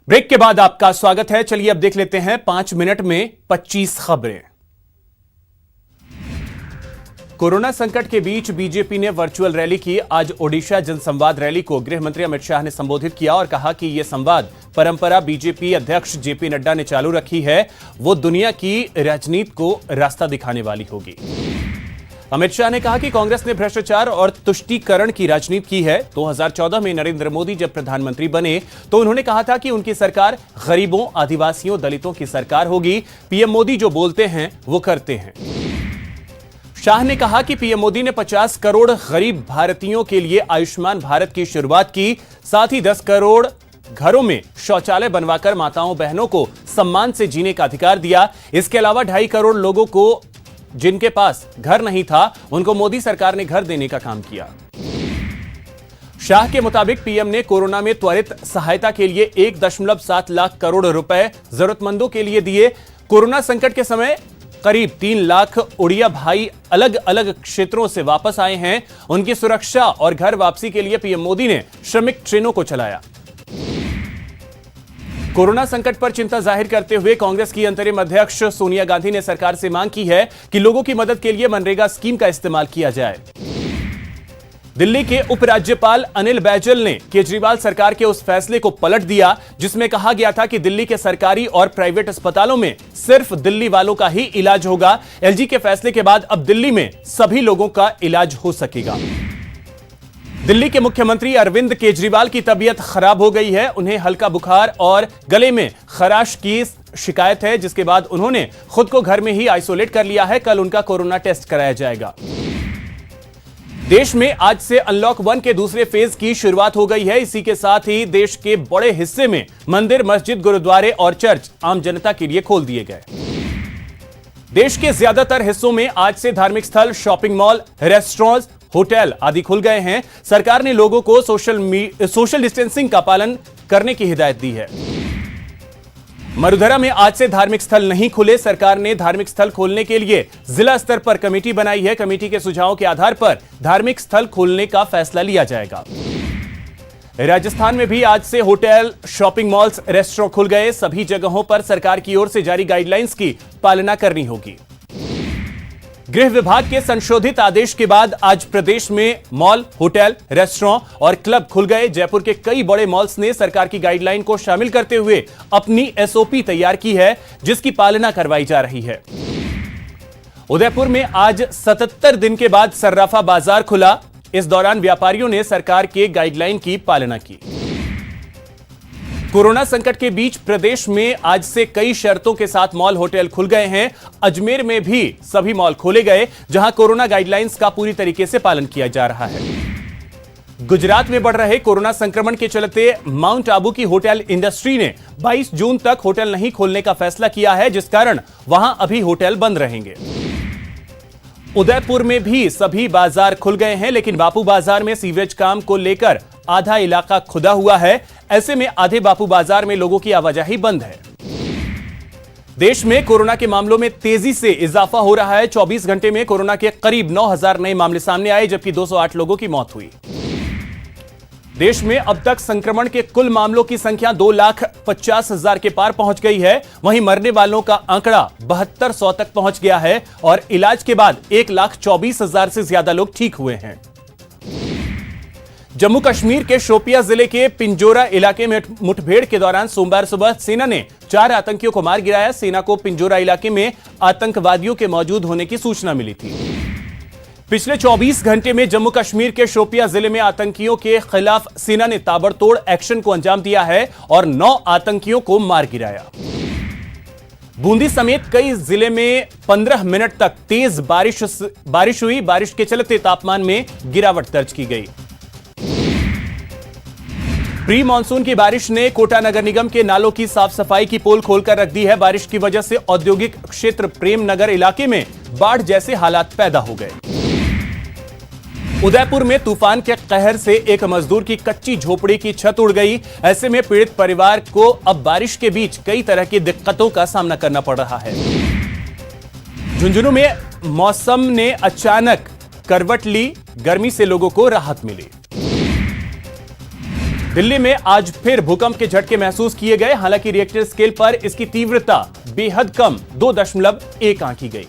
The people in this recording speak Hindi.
ब्रेक के बाद आपका स्वागत है। चलिए अब देख लेते हैं 5 मिनट में 25 खबरें। कोरोना संकट के बीच बीजेपी ने वर्चुअल रैली की। आज ओडिशा जनसंवाद रैली को गृह मंत्री अमित शाह ने संबोधित किया और कहा कि यह संवाद परंपरा बीजेपी अध्यक्ष जेपी नड्डा ने चालू रखी है, वो दुनिया की राजनीति को रास्ता दिखाने वाली होगी। अमित शाह ने कहा कि कांग्रेस ने भ्रष्टाचार और तुष्टीकरण की राजनीति की है। 2014 में नरेंद्र मोदी जब प्रधानमंत्री बने तो उन्होंने कहा था कि उनकी सरकार गरीबों, आदिवासियों, दलितों की सरकार होगी। पीएम मोदी जो बोलते हैं वो करते हैं। शाह ने कहा कि पीएम मोदी ने 50 करोड़ गरीब भारतीयों के लिए आयुष्मान भारत की शुरुआत की, साथ ही 10 करोड़ घरों में शौचालय बनवाकर माताओं बहनों को सम्मान से जीने का अधिकार दिया। इसके अलावा 2.5 करोड़ लोगों को जिनके पास घर नहीं था उनको मोदी सरकार ने घर देने का काम किया। शाह के मुताबिक पीएम ने कोरोना में त्वरित सहायता के लिए 1.7 लाख करोड़ रुपए जरूरतमंदों के लिए दिए। कोरोना संकट के समय करीब 3 लाख उड़िया भाई अलग अलग क्षेत्रों से वापस आए हैं। उनकी सुरक्षा और घर वापसी के लिए पीएम मोदी ने श्रमिक ट्रेनों को चलाया। कोरोना संकट पर चिंता जाहिर करते हुए कांग्रेस की अंतरिम अध्यक्ष सोनिया गांधी ने सरकार से मांग की है कि लोगों की मदद के लिए मनरेगा स्कीम का इस्तेमाल किया जाए। दिल्ली के उपराज्यपाल अनिल बैजल ने केजरीवाल सरकार के उस फैसले को पलट दिया जिसमें कहा गया था कि दिल्ली के सरकारी और प्राइवेट अस्पतालों में सिर्फ दिल्ली वालों का ही इलाज होगा। एलजी के फैसले के बाद अब दिल्ली में सभी लोगों का इलाज हो सकेगा। दिल्ली के मुख्यमंत्री अरविंद केजरीवाल की तबीयत खराब हो गई है। उन्हें हल्का बुखार और गले में खराश की शिकायत है, जिसके बाद उन्होंने खुद को घर में ही आइसोलेट कर लिया है। कल उनका कोरोना टेस्ट कराया जाएगा। देश में आज से अनलॉक 1 के दूसरे फेज की शुरुआत हो गई है। इसी के साथ ही देश के बड़े हिस्से में मंदिर, मस्जिद, गुरुद्वारे और चर्च आम जनता के लिए खोल दिए गए। देश के ज्यादातर हिस्सों में आज से धार्मिक स्थल, शॉपिंग मॉल, रेस्टोरेंट्स, होटल आदि खुल गए हैं। सरकार ने लोगों को सोशल डिस्टेंसिंग का पालन करने की हिदायत दी है। मरुधरा में आज से धार्मिक स्थल नहीं खुले। सरकार ने धार्मिक स्थल खोलने के लिए जिला स्तर पर कमेटी बनाई है। कमेटी के सुझावों के आधार पर धार्मिक स्थल खोलने का फैसला लिया जाएगा। राजस्थान में भी आज से होटल, शॉपिंग मॉल्स, रेस्टोरेंट खुल गए। सभी जगहों पर सरकार की ओर से जारी गाइडलाइंस की पालना करनी होगी। गृह विभाग के संशोधित आदेश के बाद आज प्रदेश में मॉल, होटल, रेस्टोरेंट और क्लब खुल गए। जयपुर के कई बड़े मॉल्स ने सरकार की गाइडलाइन को शामिल करते हुए अपनी एसओपी तैयार की है, जिसकी पालना करवाई जा रही है। उदयपुर में आज 77 दिन के बाद सर्राफा बाजार खुला। इस दौरान व्यापारियों ने सरकार के गाइडलाइन की पालना की। कोरोना संकट के बीच प्रदेश में आज से कई शर्तों के साथ मॉल, होटल खुल गए हैं। अजमेर में भी सभी मॉल खोले गए, जहां कोरोना गाइडलाइंस का पूरी तरीके से पालन किया जा रहा है। गुजरात में बढ़ रहे कोरोना संक्रमण के चलते माउंट आबू की होटल इंडस्ट्री ने 22 जून तक होटल नहीं खोलने का फैसला किया है, जिस कारण वहां अभी होटल बंद रहेंगे। उदयपुर में भी सभी बाजार खुल गए हैं, लेकिन बापू बाजार में सीवरेज काम को लेकर आधा इलाका खुदा हुआ है। ऐसे में आधे बापू बाजार में लोगों की आवाजाही बंद है। देश में कोरोना के मामलों में तेजी से इजाफा हो रहा है। 24 घंटे में कोरोना के करीब 9,000 नए मामले सामने आए, जबकि 208 लोगों की मौत हुई। देश में अब तक संक्रमण के कुल मामलों की संख्या 2,50,000 के पार पहुंच गई है। वहीं मरने वालों का आंकड़ा 7200 तक पहुंच गया है और इलाज के बाद 1,24,000 से ज्यादा लोग ठीक हुए हैं। जम्मू कश्मीर के शोपियां जिले के पिंजोरा इलाके में मुठभेड़ के दौरान सोमवार सुबह सेना ने 4 आतंकियों को मार गिराया। सेना को पिंजोरा इलाके में आतंकवादियों के मौजूद होने की सूचना मिली थी। पिछले 24 घंटे में जम्मू कश्मीर के शोपियां जिले में आतंकियों के खिलाफ सेना ने ताबड़तोड़ एक्शन को अंजाम दिया है और 9 आतंकियों को मार गिराया। बूंदी समेत कई जिले में 15 मिनट तक तेज बारिश हुई। बारिश के चलते तापमान में गिरावट दर्ज की गई। प्री मानसून की बारिश ने कोटा नगर निगम के नालों की साफ सफाई की पोल खोलकर रख दी है। बारिश की वजह से औद्योगिक क्षेत्र प्रेम नगर इलाके में बाढ़ जैसे हालात पैदा हो गए। उदयपुर में तूफान के कहर से एक मजदूर की कच्ची झोपड़ी की छत उड़ गई। ऐसे में पीड़ित परिवार को अब बारिश के बीच कई तरह की दिक्कतों का सामना करना पड़ रहा है। झुंझुनू में मौसम ने अचानक करवट ली। गर्मी से लोगों को राहत मिली। दिल्ली में आज फिर भूकंप के झटके महसूस किए गए। हालांकि रिएक्टर स्केल पर इसकी तीव्रता बेहद कम 2.1 आंकी गई।